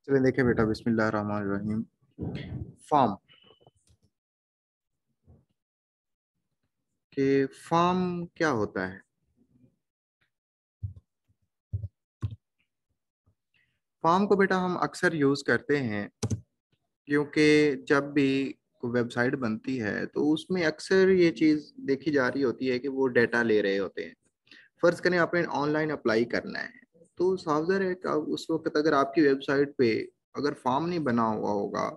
चलिए देखें बेटा, बिस्मिल्लाह रहमान रहीम। फॉर्म के फॉर्म क्या होता है? फॉर्म को बेटा हम अक्सर यूज करते हैं क्योंकि जब भी कोई वेबसाइट बनती है तो उसमें अक्सर ये चीज देखी जा रही होती है कि वो डेटा ले रहे होते हैं। फर्ज करें आपने ऑनलाइन अप्लाई करना है, तो साफ ज़ाहिर है कि उस वक्त अगर आपकी वेबसाइट पे अगर फॉर्म नहीं बना हुआ होगा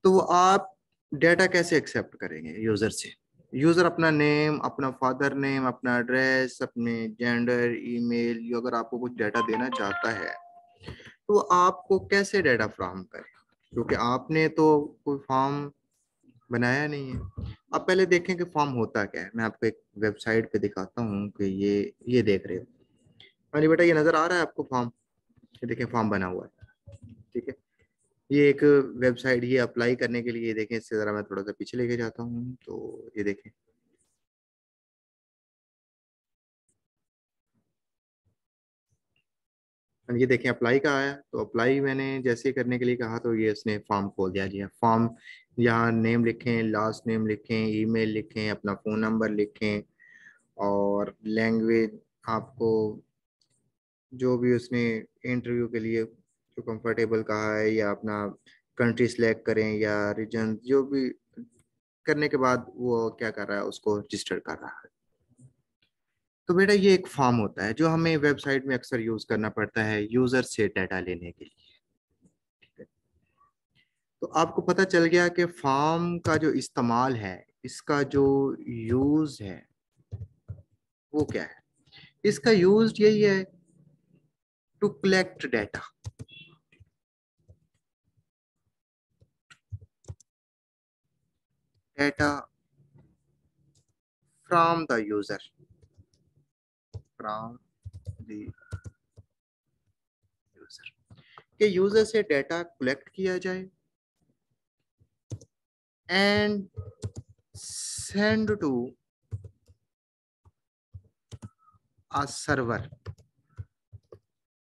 तो वो आप डेटा कैसे एक्सेप्ट करेंगे यूजर से? यूजर अपना नेम, अपना फादर नेम, अपना एड्रेस, अपने जेंडर, ईमेल, ये अगर आपको कुछ डेटा देना चाहता है तो वो आपको कैसे डेटा फ्राहम करे? क्योंकि आपने तो कोई फॉर्म बनाया नहीं है। अब पहले देखें कि फॉर्म होता क्या है। मैं आपको एक वेबसाइट पे दिखाता हूँ कि ये देख रहे हो। हाँ जी बेटा, ये नजर आ रहा है आपको फॉर्म? ये देखें, फॉर्म बना हुआ है। ठीक है, ये एक वेबसाइट, ये अप्लाई करने के लिए देखें। इससे ज़रा मैं थोड़ा सा पीछे लेके जाता हूँ तो ये देखें। ये देखें, अप्लाई का आया तो अप्लाई मैंने जैसे करने के लिए कहा तो ये उसने फॉर्म खोल दिया जी। फॉर्म, यहाँ नेम लिखें, लास्ट नेम लिखें, ईमेल लिखें, अपना फ़ोन नंबर लिखें और लैंग्वेज आपको जो भी उसने इंटरव्यू के लिए जो कंफर्टेबल कहा है, या अपना कंट्री सिलेक्ट करें या रीजन, जो भी करने के बाद वो क्या कर रहा है, उसको रजिस्टर कर रहा है। तो बेटा ये एक फॉर्म होता है जो हमें वेबसाइट में अक्सर यूज करना पड़ता है यूजर से डाटा लेने के लिए। ठीक है, तो आपको पता चल गया कि फॉर्म का जो इस्तेमाल है, इसका जो यूज है वो क्या है। इसका यूज यही है to collect data, data from the user, from the user, के यूजर से डाटा कलेक्ट किया जाए and send to a server,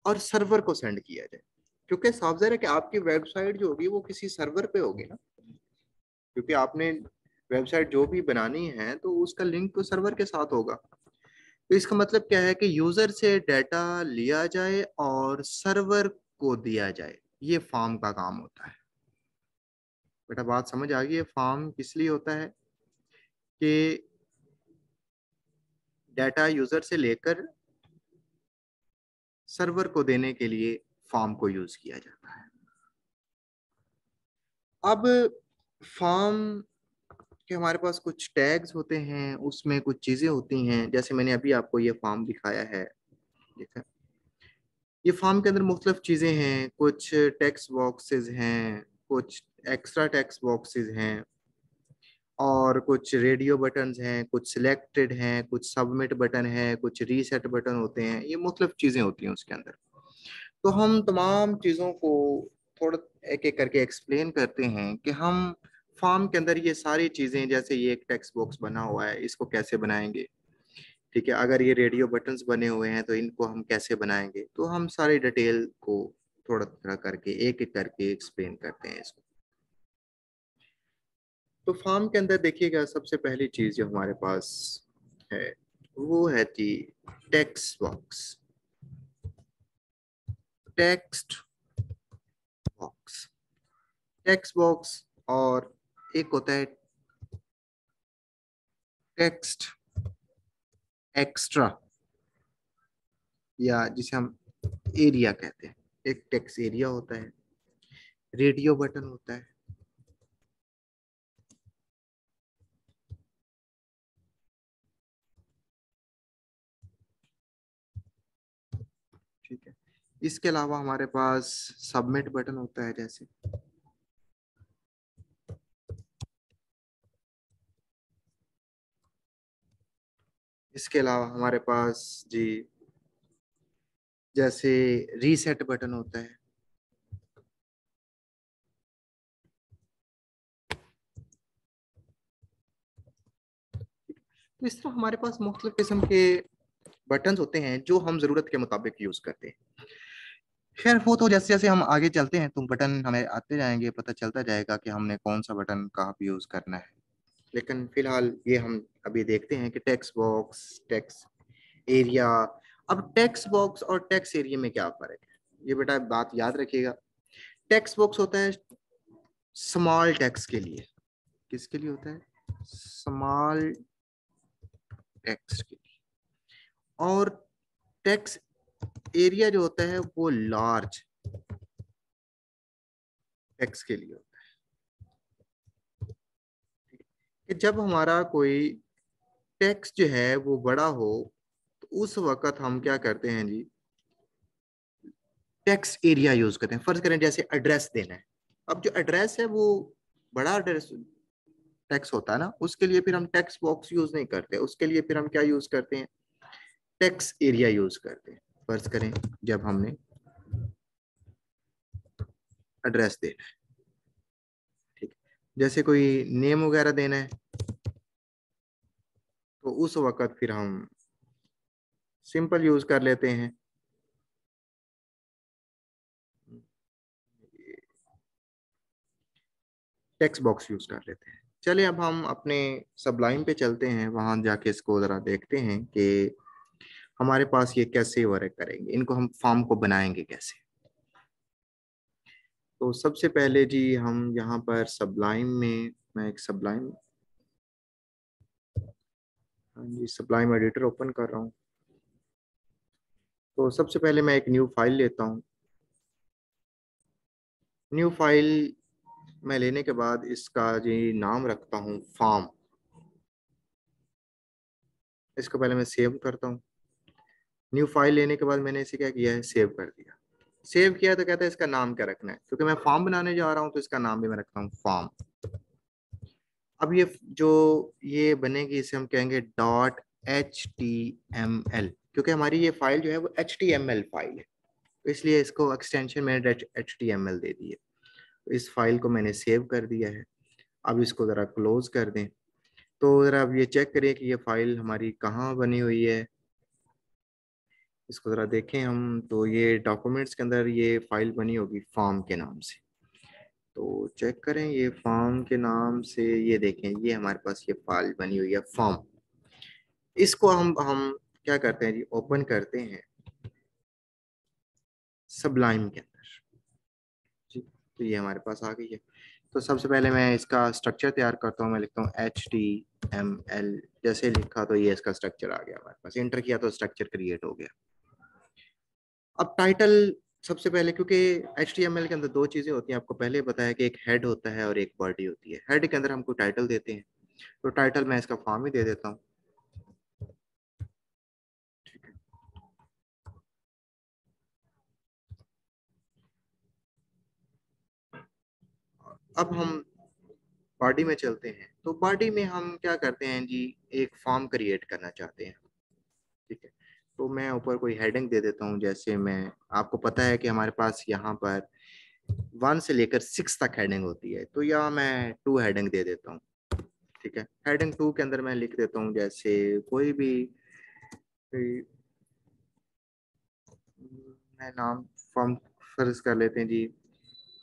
और सर्वर को सेंड किया जाए। क्योंकि साफ ज़ाहिर है कि आपकी वेबसाइट जो होगी वो किसी सर्वर पे होगी ना, क्योंकि आपने वेबसाइट जो भी बनानी है तो उसका लिंक तो सर्वर के साथ होगा। तो इसका मतलब क्या है कि यूजर से डाटा लिया जाए और सर्वर को दिया जाए। ये फॉर्म का काम होता है। बेटा बात समझ आ गई है? फॉर्म किस लिए होता है कि डाटा यूजर से लेकर सर्वर को देने के लिए फॉर्म को यूज किया जाता है। अब फॉर्म कि हमारे पास कुछ टैग्स होते हैं, उसमें कुछ चीज़ें होती हैं, जैसे मैंने अभी आपको ये फॉर्म दिखाया है। देखा, ये फॉर्म के अंदर मुख्तलिफ चीज़ें हैं। कुछ टेक्स्ट बॉक्सेस हैं, कुछ एक्स्ट्रा टेक्स्ट बॉक्सेस हैं, और कुछ रेडियो बटन्स हैं, कुछ सिलेक्टेड हैं, कुछ सबमिट बटन है, कुछ रीसेट बटन होते हैं। ये मुख्तलिफ चीज़ें होती हैं उसके अंदर। तो हम तमाम चीज़ों को थोड़ा एक एक करके एक्सप्लेन करते हैं कि हम फॉर्म के अंदर ये सारी चीज़ें, जैसे ये एक टेक्स्ट बॉक्स बना हुआ है, इसको कैसे बनाएंगे। ठीक है, अगर ये रेडियो बटन्स बने हुए हैं तो इनको हम कैसे बनाएंगे। तो हम सारी डिटेल को थोड़ा थोड़ा करके एक एक करके एक्सप्लेन करते हैं इसको। तो फॉर्म के अंदर देखिएगा, सबसे पहली चीज़ जो हमारे पास है वो है जी text box. Text box, text box, और एक होता है टेक्स्ट एक्स्ट्रा, या जिसे हम एरिया कहते हैं। एक टेक्स्ट एरिया होता है, रेडियो बटन होता है। ठीक है, इसके अलावा हमारे पास सबमिट बटन होता है। जैसे इसके अलावा हमारे पास जी जैसे रीसेट बटन होता है। तो इस तरह हमारे पास मुख्तलिफ किस्म के बटन होते हैं जो हम ज़रूरत के मुताबिक यूज़ करते हैं। खैर वो तो जैसे जैसे हम आगे चलते हैं तो बटन हमें आते जाएंगे, पता चलता जाएगा कि हमने कौन सा बटन कहाँ पे यूज करना है। लेकिन फिलहाल ये हम अभी देखते हैं कि टेक्स्ट बॉक्स, टेक्स्ट एरिया। अब टेक्स्ट बॉक्स और टेक्स्ट एरिया में क्या फर्क है, ये बेटा बात याद रखिएगा। टेक्स्ट बॉक्स होता है स्मॉल टेक्स्ट के लिए। किसके लिए होता है? स्मॉल टेक्स्ट के लिए। और टेक्स्ट एरिया जो होता है वो लार्ज टेक्स्ट के लिए होता है। कि जब हमारा कोई टेक्स्ट जो है वो बड़ा हो तो उस वक्त हम क्या करते हैं जी, टेक्स्ट एरिया यूज करते हैं। फर्ज करें जैसे एड्रेस देना है, अब जो एड्रेस है वो बड़ा एड्रेस टेक्स्ट होता है ना, उसके लिए फिर हम टेक्स्ट बॉक्स यूज नहीं करते, उसके लिए फिर हम क्या यूज करते हैं, टेक्स्ट एरिया यूज करते हैं। फर्ज करें जब हमने एड्रेस देना है, ठीक है, जैसे कोई नेम वगैरह देना है, तो उस वक्त फिर हम सिंपल यूज कर लेते हैं टेक्स्ट बॉक्स यूज कर लेते हैं। चलिए अब हम अपने सबलाइन पे चलते हैं, वहां जाके इसको जरा देखते हैं कि हमारे पास ये कैसे वर्क करेंगे, इनको हम फॉर्म को बनाएंगे कैसे। तो सबसे पहले जी हम यहाँ पर सबलाइन में, मैं एक सबलाइन, हाँ जी सबलाइन एडिटर ओपन कर रहा हूँ। तो सबसे पहले मैं एक न्यू फाइल लेता हूँ। न्यू फाइल मैं लेने के बाद इसका जी नाम रखता हूँ फॉर्म। इसको पहले मैं सेव करता हूँ। न्यू फाइल लेने के बाद मैंने इसे क्या किया है, सेव कर दिया। सेव किया तो कहता है इसका नाम क्या रखना है, क्योंकि मैं फॉर्म बनाने जा रहा हूँ तो इसका नाम भी मैं रखता हूँ फॉर्म। अब ये जो ये बनेगी इसे हम कहेंगे डॉट HTML, क्योंकि हमारी ये फाइल जो है वो HTML फाइल है, तो इसलिए इसको एक्सटेंशन मैंने HTML दे दी है। तो इस फाइल को मैंने सेव कर दिया है। अब इसको ज़रा क्लोज कर दें। तो ज़रा अब ये चेक करिए कि ये फाइल हमारी कहाँ बनी हुई है। इसको ज़रा देखें हम, तो ये डॉक्यूमेंट्स के अंदर ये फाइल बनी होगी फॉर्म के नाम से। तो चेक करें ये फॉर्म के नाम से, ये देखें ये हमारे पास ये फाइल बनी हुई है फॉर्म। इसको हम क्या करते हैं जी, ओपन करते हैं सबलाइन के अंदर जी। तो ये हमारे पास आ गई है। तो सबसे पहले मैं इसका स्ट्रक्चर तैयार करता हूँ। मैं लिखता हूँ HTML, जैसे लिखा तो ये इसका स्ट्रक्चर आ गया हमारे पास, एंटर किया तो स्ट्रक्चर क्रिएट हो गया। अब टाइटल सबसे पहले, क्योंकि HTML के अंदर दो चीजें होती हैं, आपको पहले बताया कि एक हेड होता है और एक बॉडी होती है। हेड के अंदर हमको टाइटल देते हैं, तो टाइटल मैं इसका फॉर्म ही दे देता हूँ। अब हम बॉडी में चलते हैं। तो बॉडी में हम क्या करते हैं जी, एक फॉर्म क्रिएट करना चाहते हैं, ठीक है। तो मैं ऊपर कोई हेडिंग दे देता हूँ। जैसे मैं, आपको पता है कि हमारे पास यहाँ पर 1 से लेकर 6 तक हेडिंग होती है, तो यहाँ मैं 2 हेडिंग दे देता हूँ, ठीक है। हेडिंग 2 के अंदर मैं लिख देता हूँ जैसे कोई मैं नाम फॉर्म फर्ज कर लेते हैं जी,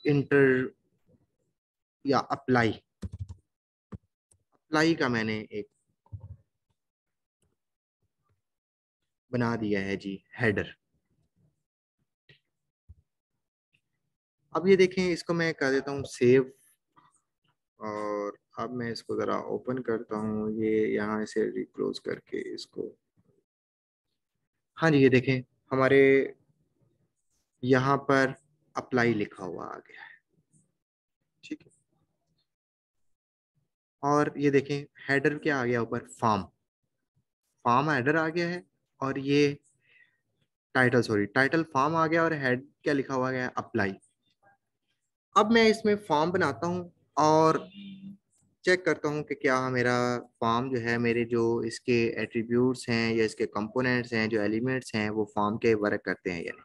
इंटर या अप्लाई। अप्लाई का मैंने एक बना दिया है जी हेडर। अब ये देखें, इसको मैं कर देता हूँ सेव। और अब मैं इसको ज़रा ओपन करता हूँ, ये यहाँ से रिक्लोज करके इसको, हाँ जी ये देखें हमारे यहाँ पर अप्लाई लिखा हुआ आ गया है, ठीक है। और ये देखें हेडर क्या आ गया ऊपर, फॉर्म। फॉर्म हेडर आ गया है, और ये टाइटल, सॉरी टाइटल फॉर्म आ गया, और हेड क्या लिखा हुआ गया, अप्लाई। अब मैं इसमें फॉर्म बनाता हूँ और चेक करता हूँ कि क्या मेरा फॉर्म जो है, मेरे जो इसके एट्रीब्यूट्स हैं या इसके कंपोनेंट्स हैं, जो एलिमेंट्स हैं, वो फॉर्म के वर्क करते हैं या नहीं।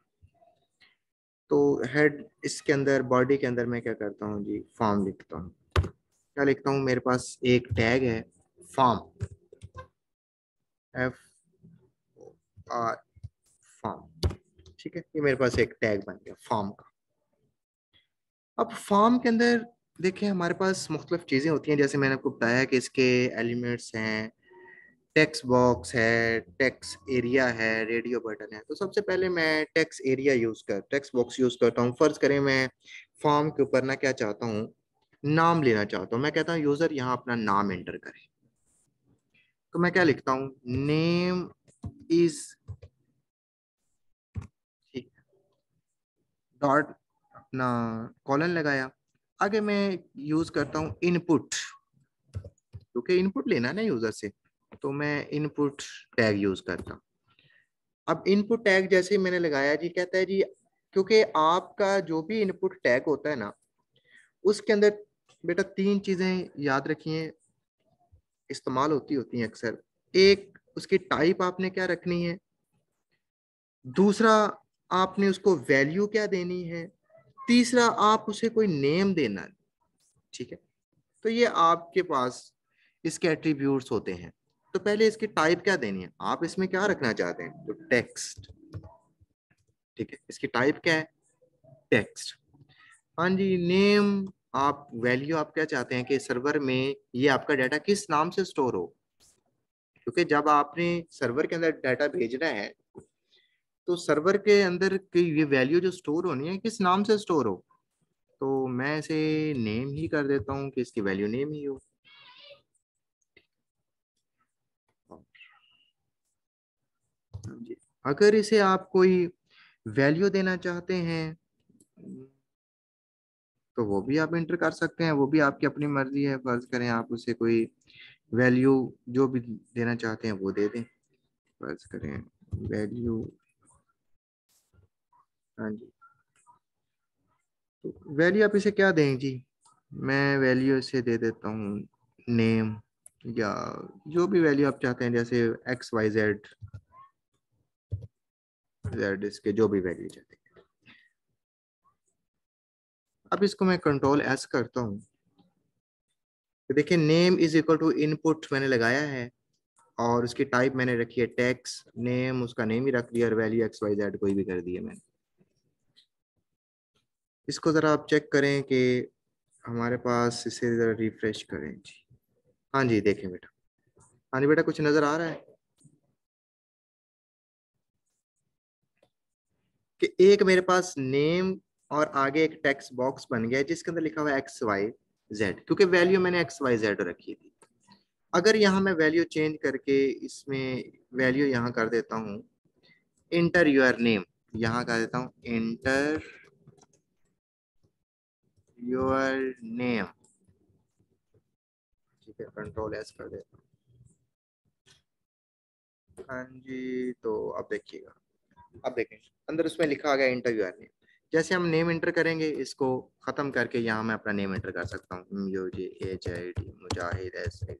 तो हेड इसके अंदर, बॉडी के अंदर मैं क्या करता हूँ जी, फॉर्म लिखता हूँ। क्या लिखता हूँ, मेरे पास एक टैग है फॉर्म, FOR, फॉर्म, ठीक है, ये मेरे पास एक टैग बन गया फॉर्म का। अब फॉर्म के अंदर देखिए हमारे पास मुख्तलिफ चीज़ें होती हैं, जैसे मैंने आपको बताया कि इसके एलिमेंट्स हैं, टेक्स्ट बॉक्स है, टेक्स्ट एरिया है, रेडियो बटन है। तो सबसे पहले मैं टेक्स्ट बॉक्स यूज करता हूँ। फर्ज करें मैं फॉर्म के ऊपर ना क्या चाहता हूँ, नाम लेना चाहता हूँ। मैं कहता हूँ यूजर यहाँ अपना नाम एंटर करे। तो मैं क्या लिखता हूँ, नेम इज, ठीक, डॉट अपना कॉलन लगाया। आगे मैं यूज करता हूँ इनपुट, क्योंकि इनपुट लेना है ना यूजर से, तो मैं इनपुट टैग यूज करता हूँ। अब इनपुट टैग जैसे ही मैंने लगाया जी, कहता है जी क्योंकि आपका जो भी इनपुट टैग होता है ना, उसके अंदर बेटा तीन चीजें याद रखिए इस्तेमाल होती होती हैं अक्सर। एक, उसकी टाइप आपने क्या रखनी है। दूसरा, आपने उसको वैल्यू क्या देनी है। तीसरा, आप उसे कोई नेम देना है। ठीक है, तो ये आपके पास इसके एट्रीब्यूट्स होते हैं। तो पहले इसकी टाइप क्या देनी है, आप इसमें क्या रखना चाहते हैं, तो टेक्स्ट। ठीक है, इसकी टाइप क्या है, टेक्स्ट। हाँ जी, नेम, आप वैल्यू आप क्या चाहते हैं कि सर्वर में ये आपका डाटा किस नाम से स्टोर हो, क्योंकि जब आपने सर्वर के अंदर डाटा भेजना है तो सर्वर के अंदर की ये वैल्यू जो स्टोर होनी है किस नाम से स्टोर हो। तो मैं इसे नेम ही कर देता हूँ कि इसकी वैल्यू नेम ही हो। हाँ जी, अगर इसे आप कोई वैल्यू देना चाहते हैं तो वो भी आप इंटर कर सकते हैं, वो भी आपकी अपनी मर्जी है। फर्ज करें आप उसे कोई वैल्यू जो भी देना चाहते हैं वो दे दें। फर्ज करें वैल्यू, हाँ जी, तो वैल्यू आप इसे क्या दें जी, मैं वैल्यू इसे दे देता हूँ नेम, या जो भी वैल्यू आप चाहते हैं, जैसे एक्स वाई जेड, जेड इसके जो भी वैल्यू चाहते हैं। अब इसको मैं कंट्रोल एस करता हूँ, तो देखिए name is equal to input मैंने लगाया है, और उसकी टाइप मैंने रखी है टेक्स्ट। नेम उसका नेम ही रख दिया और वैल्यू एक्स वाई जेड कोई भी कर दिया मैंने। इसको जरा आप चेक करें कि हमारे पास, इसे जरा रिफ्रेश करें जी। हाँ जी, देखें बेटा, हाँ जी बेटा, कुछ नजर आ रहा है कि एक मेरे पास नेम और आगे एक टेक्स्ट बॉक्स बन गया है जिसके अंदर लिखा हुआ है एक्स वाई जेड, क्योंकि वैल्यू मैंने एक्स वाई जेड रखी थी। अगर यहाँ मैं वैल्यू चेंज करके इसमें वैल्यू यहाँ कर देता हूँ इंटर योर नेम, यहाँ कर देता हूँ इंटर योर नेम। ठीक है, कंट्रोल एस कर देता हूँ। हाँ जी, तो अब देखिएगा, अब देखें अंदर उसमें लिखा आ गया इंटर योर नेम। जैसे हम नेम इंटर करेंगे, इसको खत्म करके यहाँ मैं अपना नेम इंटर कर सकता हूँ, MUJHID मुजाहिद ऐसे।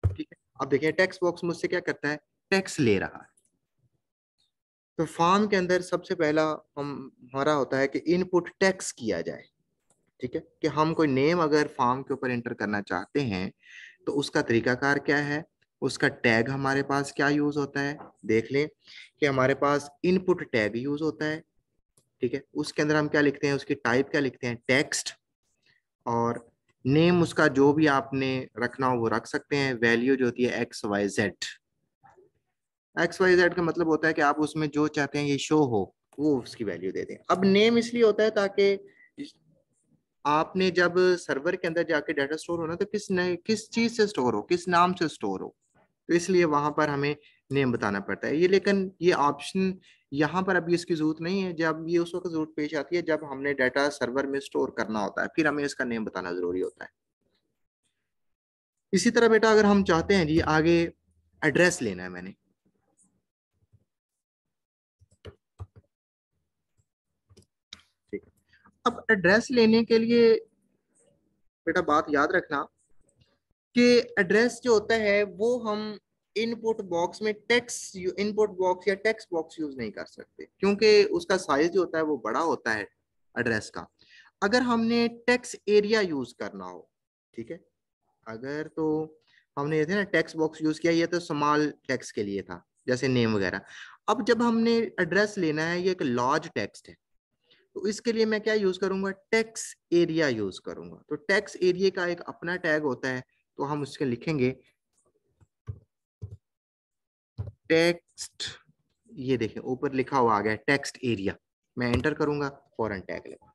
ठीक है, अब देखिए टेक्स्ट बॉक्स मुझसे क्या करता है, टेक्स्ट ले रहा है। तो फॉर्म के अंदर सबसे पहला हम हमारा होता है कि इनपुट टेक्स्ट किया जाए। ठीक है, कि हम कोई नेम अगर फॉर्म के ऊपर एंटर करना चाहते हैं तो उसका तरीकाकार क्या है, उसका टैग हमारे पास क्या यूज होता है। देख लें कि हमारे पास इनपुट टैग यूज होता है। ठीक है, उसके अंदर हम क्या लिखते हैं, उसकी टाइप क्या लिखते हैं, टेक्स्ट। और नेम उसका जो भी आपने रखना हो वो रख सकते हैं। वैल्यू जो होती है X Y Z. X Y Z का मतलब होता है कि आप उसमें जो चाहते हैं ये शो हो, वो उसकी वैल्यू दे दें। अब नेम इसलिए होता है ताकि आपने जब सर्वर के अंदर जाके डाटा स्टोर हो ना, तो किस चीज से स्टोर हो, किस नाम से स्टोर हो, तो इसलिए वहां पर हमें नेम बताना पड़ता है। ये लेकिन ये ऑप्शन यहाँ पर अभी इसकी जरूरत नहीं है। जब ये उस वक्त जरूरत पेश आती है जब हमने डाटा सर्वर में स्टोर करना होता है, फिर हमें इसका नेम बताना जरूरी होता है। इसी तरह बेटा अगर हम चाहते हैं जी आगे एड्रेस लेना है मैंने, ठीक है, अब एड्रेस लेने के लिए बेटा बात याद रखना कि एड्रेस जो होता है वो हम इनपुट बॉक्स में टेक्स्ट इनपुट बॉक्स या टेक्स्ट बॉक्स यूज नहीं कर सकते, क्योंकि उसका साइज जो होता है वो बड़ा होता है एड्रेस का। अगर हमने टेक्स्ट एरिया यूज करना हो, ठीक है, अगर तो हमने ये थे ना टेक्स्ट बॉक्स यूज किया, ये तो स्मॉल टेक्स्ट के लिए था जैसे नेम वगैरह। अब जब हमने एड्रेस लेना है, ये एक लार्ज टेक्स्ट है, तो इसके लिए मैं क्या यूज करूंगा, टेक्स्ट एरिया यूज करूंगा। तो टेक्स्ट एरिया का एक अपना टैग होता है, तो हम उसके लिखेंगे टेक्स्ट, ये देखें ऊपर लिखा हुआ आ गया टेक्स्ट एरिया, मैं एंटर करूंगा, फॉरन टैग लगा।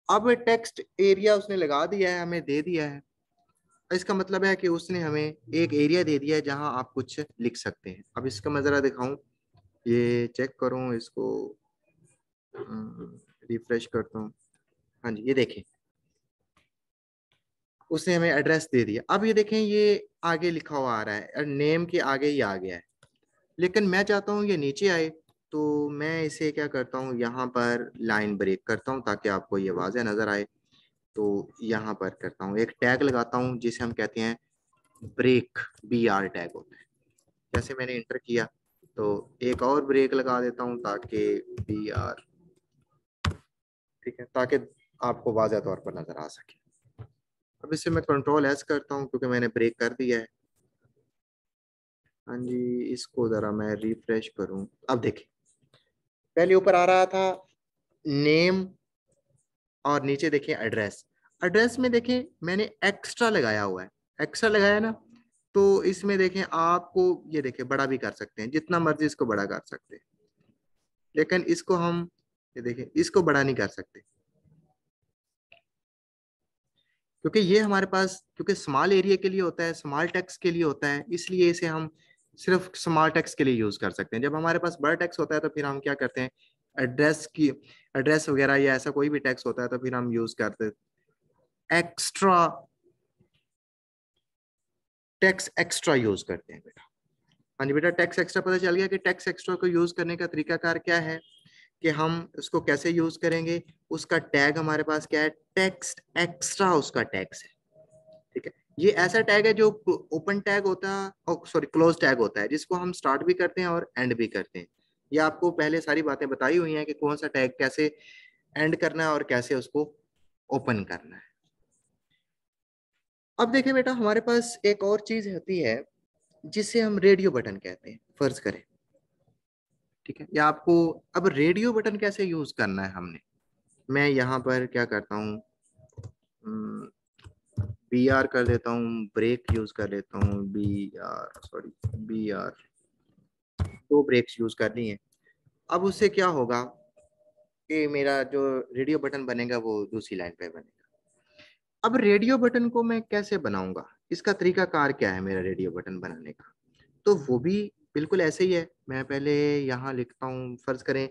अब टेक्स्ट एरिया उसने लगा दिया है, हमें दे दिया है। इसका मतलब है कि उसने हमें एक एरिया दे दिया है जहां आप कुछ लिख सकते हैं। अब इसका मैं जरा दिखाऊं, ये चेक करूं इसको, रिफ्रेश करता हूँ। हाँ जी, ये देखें उसने हमें एड्रेस दे दिया। अब ये देखें ये आगे लिखा हुआ आ रहा है और नेम के आगे ही आ गया है, लेकिन मैं चाहता हूँ ये नीचे आए। तो मैं इसे क्या करता हूँ, यहाँ पर लाइन ब्रेक करता हूँ ताकि आपको ये वाज़ह नजर आए। तो यहाँ पर करता हूँ, एक टैग लगाता हूँ जिसे हम कहते हैं ब्रेक, BR टैग होता है। जैसे मैंने इंटर किया तो एक और ब्रेक लगा देता हूँ ताकि BR, ठीक है, ताकि आपको वाज़ह तौर पर नजर आ सके। अब इसे मैं कंट्रोल S करता हूँ क्योंकि मैंने ब्रेक कर दिया है। हाँ जी, इसको जरा मैं रिफ्रेश करूँ। अब देखिए पहले ऊपर आ रहा था नेम और नीचे देखिए एड्रेस। एड्रेस में देखें मैंने एक्स्ट्रा लगाया हुआ है, एक्स्ट्रा लगाया ना, तो इसमें देखें आपको ये देखें बड़ा भी कर सकते हैं, जितना मर्जी इसको बड़ा कर सकते हैं, लेकिन इसको हम ये देखें इसको बड़ा नहीं कर सकते क्योंकि ये हमारे पास, क्योंकि स्मॉल एरिया के लिए होता है, स्मॉल टेक्स्ट के लिए होता है, इसलिए इसे हम सिर्फ स्मॉल टेक्स्ट के लिए यूज कर सकते हैं। जब हमारे पास बड़ा टेक्स्ट होता है तो फिर हम क्या करते हैं, एड्रेस की, एड्रेस वगैरह या ऐसा कोई भी टेक्स्ट होता है तो फिर हम यूज करते हैं एक्स्ट्रा टेक्स्ट, एक्स्ट्रा यूज करते हैं बेटा। हाँ जी बेटा, टैक्स एक्स्ट्रा पता चल गया कि टैक्स एक्स्ट्रा को यूज करने का तरीकाकार क्या है, कि हम उसको कैसे यूज करेंगे। उसका टैग हमारे पास क्या है, टेक्स्ट एक्स्ट्रा उसका टैग्स है, ठीक है। ये ऐसा टैग है जो ओपन टैग होता है, सॉरी क्लोज टैग होता है, जिसको हम स्टार्ट भी करते हैं और एंड भी करते हैं। ये आपको पहले सारी बातें बताई हुई हैं कि कौन सा टैग कैसे एंड करना है और कैसे उसको ओपन करना है। अब देखिए बेटा, हमारे पास एक और चीज होती है जिसे हम रेडियो बटन कहते हैं, फर्ज करें, ठीक है। या आपको अब रेडियो बटन कैसे यूज करना है हमने, मैं यहाँ पर क्या करता हूँ, BR कर देता हूँ, ब्रेक यूज कर लेता हूँ, BR सॉरी, BR, दो ब्रेक्स यूज करनी है। अब उससे क्या होगा कि मेरा जो रेडियो बटन बनेगा वो दूसरी लाइन पे बनेगा। अब रेडियो बटन को मैं कैसे बनाऊंगा, इसका तरीका कार क्या है मेरा रेडियो बटन बनाने का, तो वो भी बिल्कुल ऐसे ही है। मैं पहले यहाँ लिखता हूँ, फर्ज करें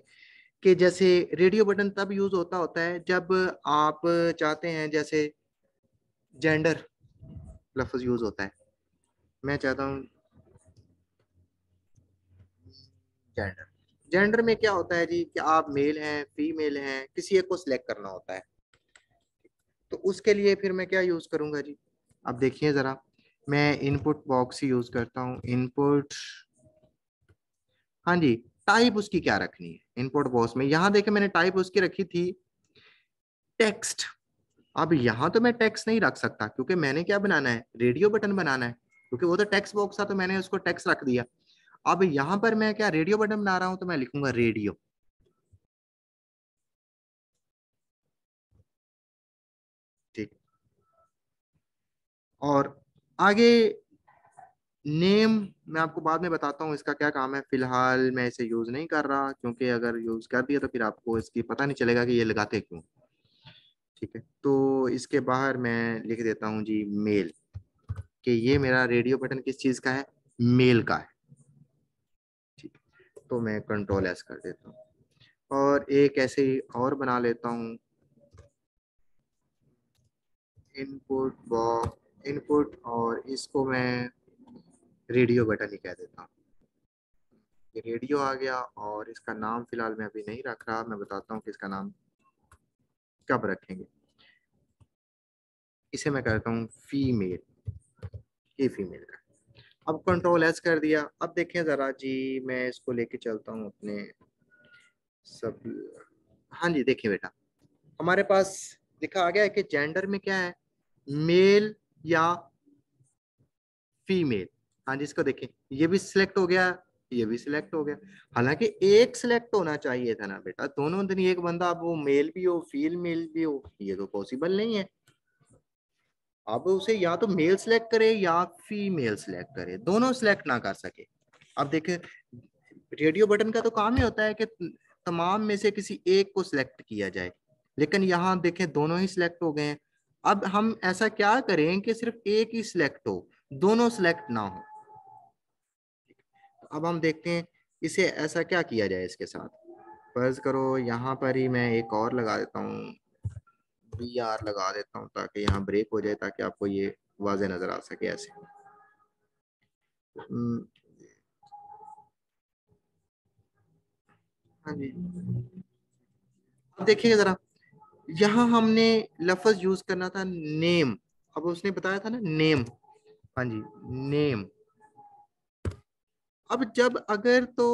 कि जैसे रेडियो बटन तब यूज होता होता है जब आप चाहते हैं, जैसे जेंडर लफ्ज यूज होता है, मैं चाहता हूँ जेंडर, जेंडर में क्या होता है जी कि आप मेल हैं फीमेल हैं, किसी एक को सिलेक्ट करना होता है। तो उसके लिए फिर मैं क्या यूज करूंगा जी, अब देखिए जरा, मैं इनपुट बॉक्स ही यूज करता हूँ, इनपुट, हाँ जी, टाइप उसकी क्या रखनी है इनपुट बॉक्स में, यहाँ देखे मैंने टाइप उसकी रखी थी टेक्स्ट। अब यहाँ तो मैं टेक्स्ट नहीं रख सकता क्योंकि मैंने क्या बनाना है, रेडियो बटन बनाना है, क्योंकि वो तो टेक्स्ट बॉक्स था तो मैंने उसको टेक्स्ट रख दिया। अब यहाँ पर मैं क्या रेडियो बटन बना रहा हूँ तो मैं लिखूंगा रेडियो, ठीक। और आगे नेम मैं आपको बाद में बताता हूँ इसका क्या काम है, फिलहाल मैं इसे यूज नहीं कर रहा क्योंकि अगर यूज कर दिया तो फिर आपको इसकी पता नहीं चलेगा कि ये लगाते क्यों, ठीक है। तो इसके बाहर मैं लिख देता हूँ जी मेल, कि ये मेरा रेडियो बटन किस चीज का है, मेल का है, ठीक है। तो मैं कंट्रोल S कर देता हूँ और एक ऐसे ही और बना लेता हूँ, इनपुट बॉक्स इनपुट, और इसको मैं रेडियो बटन ही कह देता हूँ। ये रेडियो आ गया और इसका नाम फिलहाल मैं अभी नहीं रख रहा, मैं बताता हूँ कि इसका नाम कब रखेंगे। इसे मैं कहता हूँ फीमेल, ये फीमेल का। अब कंट्रोल S कर दिया। अब देखें जरा जी, मैं इसको लेके चलता हूँ अपने सब, हाँ जी देखिए बेटा, हमारे पास लिखा आ गया है कि जेंडर में क्या है, मेल या फीमेल। हाँ जी, इसको देखें, ये भी सिलेक्ट हो गया, ये भी सिलेक्ट हो गया। हालांकि एक सिलेक्ट होना चाहिए था ना बेटा, दोनों दिन एक बंदा, अब वो मेल भी हो फीमेल भी हो, ये तो पॉसिबल नहीं है। अब उसे या तो मेल सिलेक्ट करे या फीमेल सिलेक्ट करे, दोनों सिलेक्ट ना कर सके। अब देखे, रेडियो बटन का तो काम ही होता है कि तमाम में से किसी एक को सिलेक्ट किया जाए, लेकिन यहाँ देखें दोनों ही सिलेक्ट हो गए हैं। अब हम ऐसा क्या करें कि सिर्फ एक ही सिलेक्ट हो, दोनों सिलेक्ट ना हो। अब हम देखते हैं इसे ऐसा क्या किया जाए इसके साथ। फर्ज करो यहाँ पर ही मैं एक और लगा देता हूँ, BR लगा देता हूँ, ताकि यहाँ ब्रेक हो जाए, ताकि आपको ये वाजे नजर आ सके ऐसे। हम्म, हाँ जी। अब देखिएगा जरा, यहाँ हमने लफ्ज यूज करना था नेम। अब उसने बताया था ना नेम, हाँ जी, नेम। अब जब अगर तो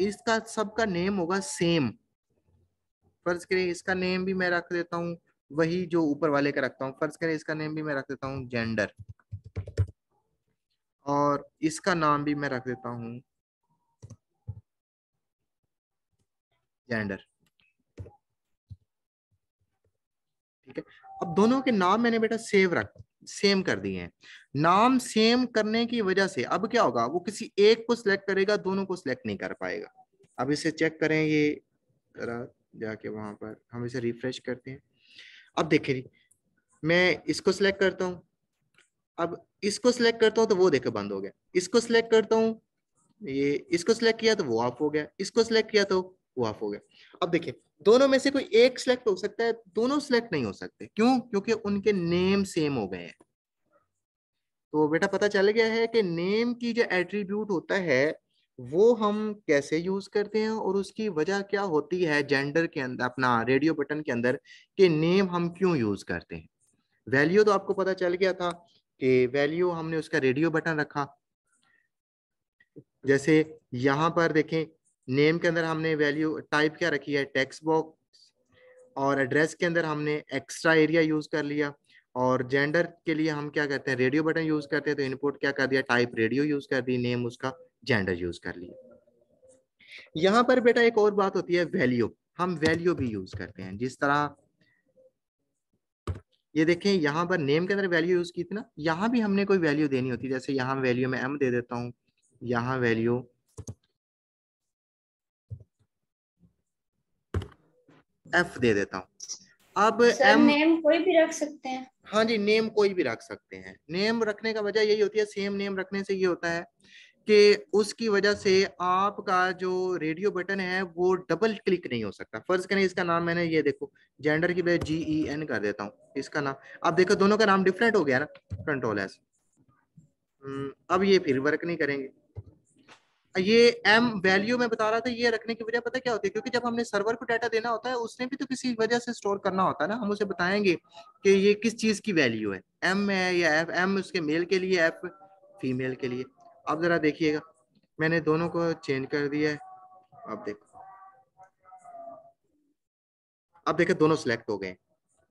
इसका सबका नेम होगा सेम, फर्ज करें इसका नेम भी मैं रख देता हूँ वही जो ऊपर वाले का रखता हूँ, फर्ज करें इसका नेम भी मैं रख देता हूँ जेंडर, और इसका नाम भी मैं रख देता हूँ जेंडर। ठीक है, अब दोनों के नाम मैंने बेटा सेम कर दिए हैं। नाम सेम करने की वजह से अब क्या होगा, वो किसी एक को सिलेक्ट करेगा, दोनों को सिलेक्ट नहीं कर पाएगा। अब इसे चेक करें, ये जरा जाके वहां पर हम इसे रिफ्रेश करते हैं। अब देखिए, मैं इसको सिलेक्ट करता हूँ, अब इसको सिलेक्ट करता हूँ तो वो देखो बंद हो गया, इसको सिलेक्ट करता हूँ, ये इसको सिलेक्ट किया तो वो ऑफ हो गया, इसको सिलेक्ट किया तो वो ऑफ हो गया। अब देखिए, दोनों में से कोई एक सिलेक्ट हो सकता है, दोनों सिलेक्ट नहीं हो सकते, क्यों? क्योंकि उनके नेम सेम हो गए हैं। तो बेटा पता चल गया है कि नेम की जो एट्रीब्यूट होता है वो हम कैसे यूज करते हैं, और उसकी वजह क्या होती है जेंडर के अंदर, अपना रेडियो बटन के अंदर, कि नेम हम क्यों यूज करते हैं। वैल्यू तो आपको पता चल गया था कि वैल्यू हमने उसका रेडियो बटन रखा। जैसे यहाँ पर देखें, नेम के अंदर हमने वैल्यू टाइप क्या रखी है, टेक्स्ट बॉक्स, और एड्रेस के अंदर हमने एक्स्ट्रा एरिया यूज कर लिया, और जेंडर के लिए हम क्या करते हैं, रेडियो बटन यूज करते हैं, तो इनपुट क्या कर दिया, टाइप रेडियो यूज कर दी, नेम उसका जेंडर यूज कर लिया। यहाँ पर बेटा एक और बात होती है वैल्यू, हम वैल्यू भी यूज करते हैं, जिस तरह ये देखें यहाँ पर नेम के अंदर वैल्यू यूज की थी ना, यहाँ भी हमने कोई वैल्यू देनी होती है। जैसे यहाँ वैल्यू में M दे देता हूँ, यहाँ वैल्यू F दे देता हूँ। अब सर M, नेम कोई भी रख सकते हैं? हाँ जी, नेम कोई भी रख सकते हैं। नेम रखने का वजह यही होती है, सेम नेम रखने से ये होता है कि उसकी वजह से आपका जो रेडियो बटन है वो डबल क्लिक नहीं हो सकता। फर्ज करें इसका नाम मैंने, ये देखो, जेंडर की बजाय GEN कर देता हूँ इसका नाम। अब देखो दोनों का नाम डिफरेंट हो गया ना, कंट्रोल एस। अब ये फिर वर्क नहीं करेंगे। ये M वैल्यू में बता रहा था, ये रखने की वजह पता क्या होती है, क्योंकि जब हमने सर्वर को डाटा देना होता है उसने भी तो किसी वजह से स्टोर करना होता है ना, हम उसे बताएंगे कि ये किस चीज की वैल्यू है, M है या F। M उसके मेल के लिए, F फीमेल के लिए। अब जरा देखिएगा, मैंने दोनों को चेंज कर दिया है। अब देखो, अब देखो दोनों सिलेक्ट हो गए।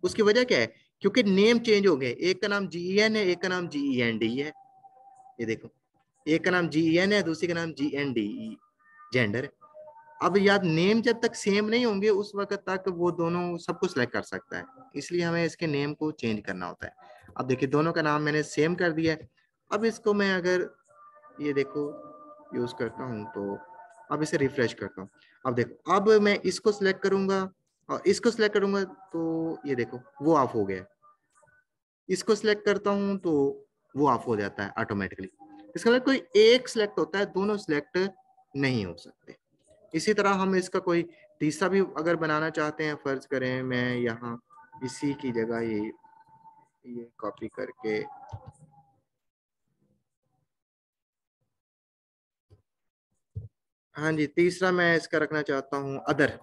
उसकी वजह क्या है, क्योंकि नेम चेंज हो गए, एक का नाम GEN है, एक का नाम GEND है। ये देखो, एक का नाम GEN है, दूसरे का नाम GND, जेंडर। अब याद, नेम जब तक सेम नहीं होंगे उस वक्त तक वो दोनों सब कुछ सिलेक्ट कर सकता है, इसलिए हमें इसके नेम को चेंज करना होता है। अब देखिए दोनों का नाम मैंने सेम कर दिया है। अब इसको मैं अगर ये देखो यूज करता हूँ तो, अब इसे रिफ्रेश करता हूँ। अब देखो, अब मैं इसको सिलेक्ट करूंगा और इसको सिलेक्ट करूंगा तो ये देखो वो ऑफ हो गया। इसको सिलेक्ट करता हूँ तो वो ऑफ हो जाता है ऑटोमेटिकली। इसका मतलब कोई एक सिलेक्ट होता है, दोनों सिलेक्ट नहीं हो सकते। इसी तरह हम इसका कोई तीसरा भी अगर बनाना चाहते हैं, फर्ज करें मैं यहाँ इसी की जगह ये कॉपी करके, हाँ जी, तीसरा मैं इसका रखना चाहता हूँ अदर।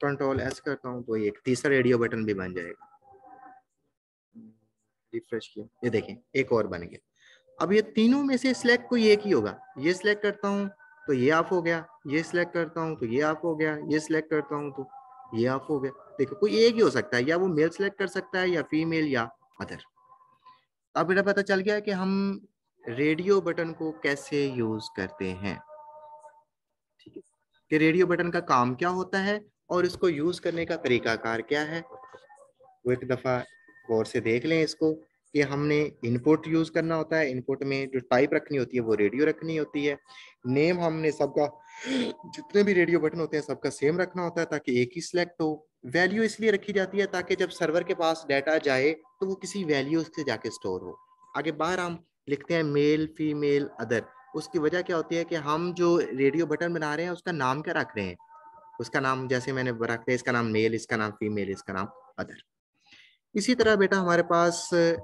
कंट्रोल S करता हूँ तो एक तीसरा रेडियो बटन भी बन जाएगा। रिफ्रेश किया, ये देखें एक और बन गया। अब ये तीनों में से सिलेक्ट कोई एक ही होगा। ये सिलेक्ट करता हूँ तो ये ऑफ हो गया, ये सिलेक्ट करता हूँ तो ये ऑफ हो गया, ये सिलेक्ट करता हूँ तो ये ऑफ हो गया। देखो कोई एक ही हो सकता है, या वो मेल सेलेक्ट कर सकता है या फीमेल या अदर। अब बेटा पता चल गया कि हम रेडियो बटन को कैसे यूज करते हैं, ठीक है, कि रेडियो बटन का काम क्या होता है और इसको यूज करने का तरीकाकार क्या है। वो एक दफा गौर से देख लें इसको, कि हमने इनपुट यूज करना होता है, इनपुट में जो टाइप रखनी होती है वो रेडियो रखनी होती है। नेम हमने सबका, जितने भी रेडियो बटन होते हैं सबका सेम रखना होता है ताकि एक ही सिलेक्ट हो। वैल्यू इसलिए रखी जाती है ताकि जब सर्वर के पास डाटा जाए तो वो किसी वैल्यू से जाके स्टोर हो। आगे बाहर हम लिखते हैं मेल फीमेल अदर, उसकी वजह क्या होती है कि हम जो रेडियो बटन बना रहे हैं उसका नाम क्या रख रहे हैं। उसका नाम जैसे मैंने रख दिया, इसका नाम मेल, इसका नाम फीमेल, इसका नाम अदर। इसी तरह बेटा हमारे पास, सर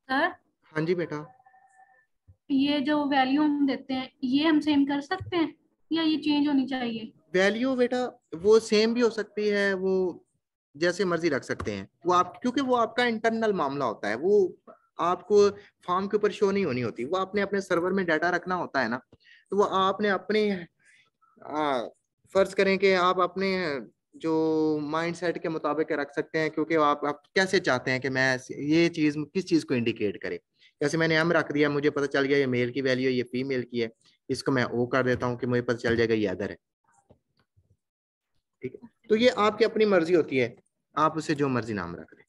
हाँ जी बेटा, ये जो वैल्यू हम देते हैं ये हम सेम कर सकते हैं या ये चेंज होनी चाहिए? वैल्यू बेटा वो सेम भी हो सकती है, वो जैसे मर्जी रख सकते हैं वो आप, क्योंकि वो आपका इंटरनल मामला होता है, वो आपको फॉर्म के ऊपर शो नहीं होनी होती, वो आपने अपने सर्वर में डाटा रखना होता है ना। तो वो आपने अपने फर्ज करें कि आप अपने जो माइंड सेट के मुताबिक रख सकते हैं, क्योंकि आप कैसे चाहते हैं कि मैं ये चीज किस चीज को इंडिकेट करे। जैसे मैंने एम रख दिया, मुझे पता चल गया ये मेल की वैल्यू है, ये फीमेल की है, इसको मैं ओ कर देता हूँ कि मुझे पता चल जाएगा ये अदर है, ठीक है। तो ये आपकी अपनी मर्जी होती है, आप उसे जो मर्जी नाम रख दें।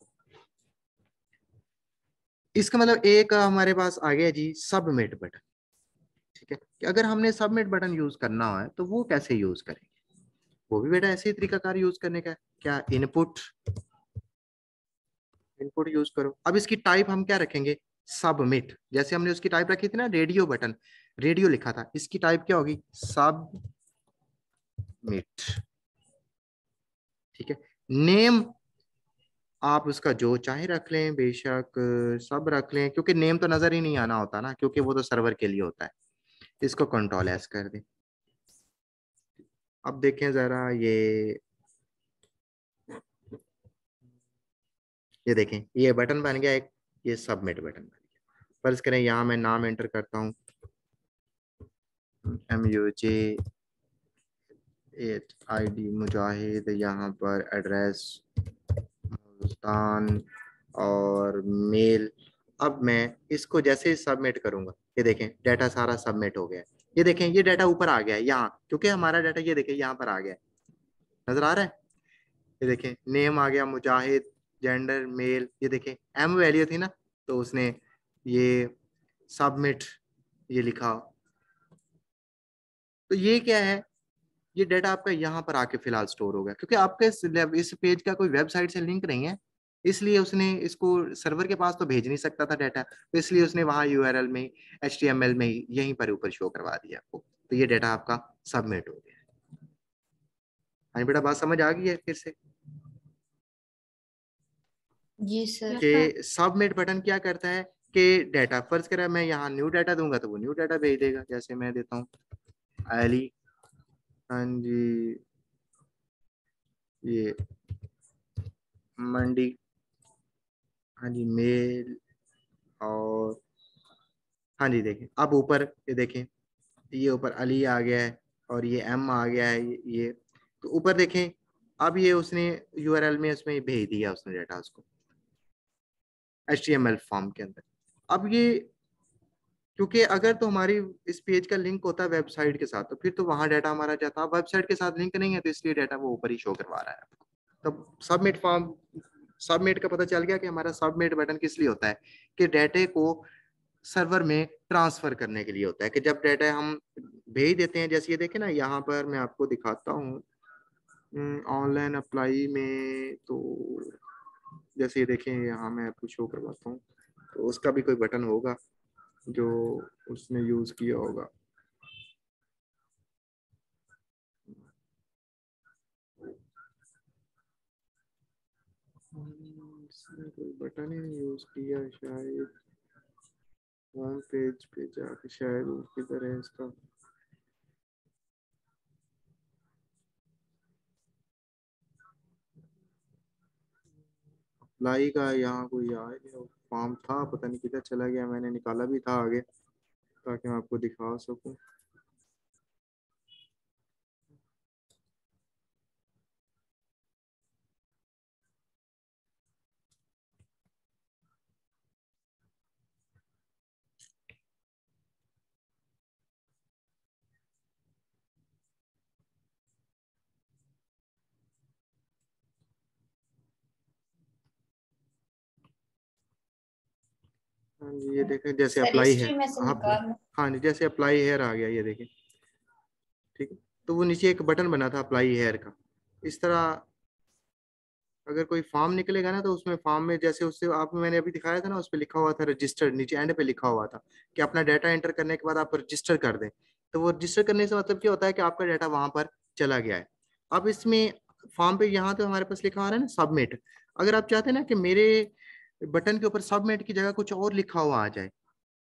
इसका मतलब एक हमारे पास आ गया जी सबमिट बटन, ठीक है, कि अगर हमने सबमिट बटन यूज करना है तो वो कैसे यूज करेंगे। वो भी बेटा ऐसे ही तरीकाकार यूज करने का है। क्या, इनपुट, इनपुट यूज करो। अब इसकी टाइप हम क्या रखेंगे, सबमिट। जैसे हमने उसकी टाइप रखी थी ना, रेडियो बटन, रेडियो लिखा था, इसकी टाइप क्या होगी, सबमिट, ठीक है। नेम आप उसका जो चाहे रख लें, बेशक सब रख लें, क्योंकि नेम तो नजर ही नहीं आना होता ना, क्योंकि वो तो सर्वर के लिए होता है। इसको कंट्रोल एस कर दें। अब देखें जरा ये देखें, ये बटन बन गया एक, ये सबमिट बटन बन गया। फर्ज करें यहाँ मैं नाम एंटर करता हूँ, MUJ 8 ID मुजाहिद, यहाँ पर एड्रेस मुल्तान और मेल। अब मैं इसको जैसे ही सबमिट करूंगा, ये देखें डाटा सारा सबमिट हो गया है। ये देखें ये डाटा ऊपर आ गया है यहाँ, क्योंकि हमारा डाटा ये देखें यहाँ पर आ गया है, नजर आ रहा है। ये देखें नेम आ गया मुजाहिद, जेंडर मेल, ये देखें एम वैल्यू थी ना, तो उसने ये सबमिट ये लिखा। तो ये क्या है, ये डाटा आपका यहाँ पर आके फिलहाल स्टोर हो गया, क्योंकि आपके इस पेज का कोई वेबसाइट से लिंक नहीं है, इसलिए उसने इसको सर्वर के पास तो भेज नहीं सकता था डाटा, तो इसलिए उसने वहां URL में HTML में यहीं पर ऊपर शो करवा दिया आपको। तो ये डाटा आपका सबमिट हो गया। हाँ बेटा बात समझ आ गई है फिर से, जी सर। Yes sir. कि सबमिट बटन क्या करता है कि डाटा, फर्ज करें मैं यहाँ न्यू डाटा दूंगा तो वो न्यू डाटा भेज देगा। जैसे मैं देता हूँ अली, हाँ जी, ये मंडी, हाँ जी मेल, और हाँ जी देखें अब ऊपर ये देखें, ये ऊपर अली आ गया है और ये एम आ गया है, ये तो ऊपर देखें। अब ये उसने URL में उसमें भेज दिया उसने डाटा उसको HTML फॉर्म के अंदर। अब ये, क्योंकि अगर तो हमारी इस पेज का लिंक होता है वेबसाइट के साथ तो फिर तो वहां डाटा हमारा जाता, अब वेबसाइट के साथ लिंक नहीं है तो इसलिए डाटा वो ऊपर ही शो करवा रहा है। तब सबमिट फॉर्म, सबमिट का पता चल गया कि हमारा सबमिट बटन किस लिए होता है, कि डाटे को सर्वर में ट्रांसफर करने के लिए होता है। कि जब डाटा हम भेज देते हैं, जैसे ये देखें ना, यहाँ पर मैं आपको दिखाता हूँ ऑनलाइन अप्लाई में, तो जैसे ये देखें यहाँ मैं आपको शो करवाता हूँ, तो उसका भी कोई बटन होगा जो उसने यूज किया होगा। इसने कोई बटन ही नहीं यूज किया शायद, होम पेज पे जाके शायद वो किधर है इसका। अप्लाई का यहाँ कोई आया नहीं, फॉर्म था पता नहीं किधर चला गया, मैंने निकाला भी था आगे ताकि मैं आपको दिखा सकूं। हाँ जी, ये देखें जैसे सर अप्लाई है हिस्ट्री में से आप, निकालना। हाँ जी जैसे अप्लाई हेयर आ गया, ये देखें, ठीक है। तो वो नीचे एक बटन बना था अप्लाई हेयर का, इस तरह अगर कोई फॉर्म निकलेगा ना तो उसमें फॉर्म में जैसे उससे आप, मैंने अभी दिखाया था ना, उस पर लिखा हुआ था रजिस्टर, नीचे एंड पे लिखा हुआ था कि अपना डाटा एंटर करने के बाद आप रजिस्टर कर दें। तो वो रजिस्टर करने से मतलब क्या होता है कि आपका डाटा वहां पर चला गया है। अब इसमें फॉर्म पे यहाँ तो हमारे पास लिखा हुआ है ना सबमिट, अगर आप चाहते हैं ना कि मेरे बटन के ऊपर सबमिट की जगह कुछ और लिखा हुआ आ जाए,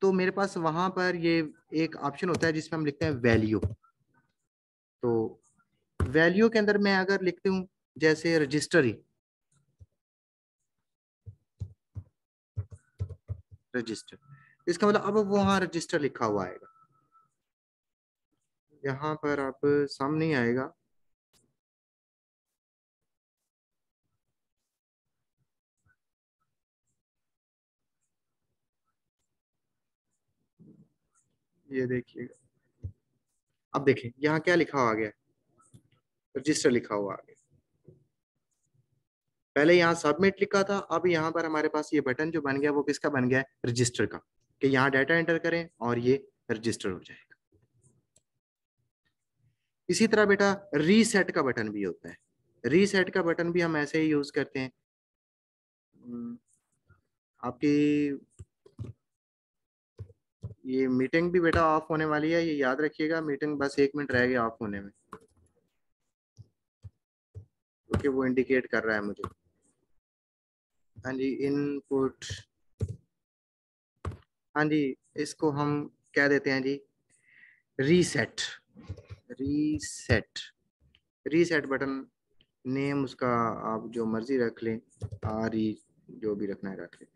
तो मेरे पास वहां पर ये एक ऑप्शन होता है जिसमें हम लिखते हैं वैल्यू। तो वैल्यू के अंदर मैं अगर लिखती हूँ जैसे रजिस्टरी, रजिस्टर, इसका मतलब अब वहां रजिस्टर लिखा हुआ आएगा, यहाँ पर आप सामने ही आएगा। ये देखिएगा, अब देखिए यहाँ क्या लिखा हुआ आ गया, रजिस्टर लिखा हुआ आ गया। पहले यहाँ सबमिट लिखा था, अब यहाँ पर हमारे पास ये बटन जो बन गया वो किसका बन गया है, रजिस्टर का, कि यहाँ डाटा एंटर करें और ये रजिस्टर हो जाएगा। इसी तरह बेटा रीसेट का बटन भी होता है, रीसेट का बटन भी हम ऐसे ही यूज करते हैं। आपकी ये मीटिंग भी बेटा ऑफ होने वाली है, ये याद रखिएगा, मीटिंग बस 1 मिनट रह गया ऑफ होने में, क्योंकि वो इंडिकेट कर रहा है मुझे। हाँ जी इनपुट, हाँ जी इसको हम क्या देते हैं जी, reset, reset, reset button, name उसका आप जो मर्जी रख लें, आर ई जो भी रखना है रख लें।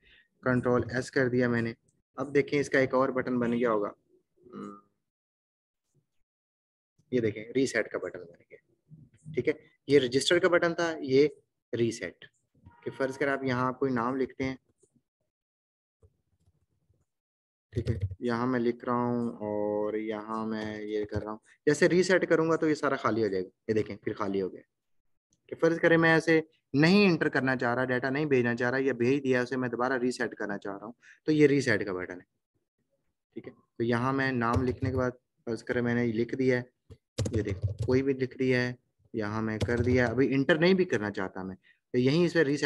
कंट्रोल एस कर दिया मैंने। अब देखें इसका एक और बटन बन गया होगा, ये देखें रीसेट का बटन बन गया, ठीक है। ये रजिस्टर का बटन था, ये रीसेट। कि फर्ज कर आप यहाँ कोई नाम लिखते हैं, ठीक है, यहाँ मैं लिख रहा हूँ और यहाँ मैं ये कर रहा हूँ, जैसे रीसेट करूंगा तो ये सारा खाली हो जाएगा, ये देखें फिर खाली हो गया। कि फर्ज करें मैं ऐसे नहीं इंटर करना चाह रहा, डाटा नहीं भेजना चाह रहा, या भेज दिया उसे मैं दोबारा रीसेट करना चाह रहा हूँ, तो ये रीसेट का बटन है, ठीक है। तो यहाँ मैं नाम लिखने के बाद फर्ज करें मैंने लिख दिया है, ये देखो कोई भी लिख दिया है, यहाँ मैं कर दिया, अभी इंटर नहीं भी करना चाहता मैं, तो यहीं इस पर रीसेट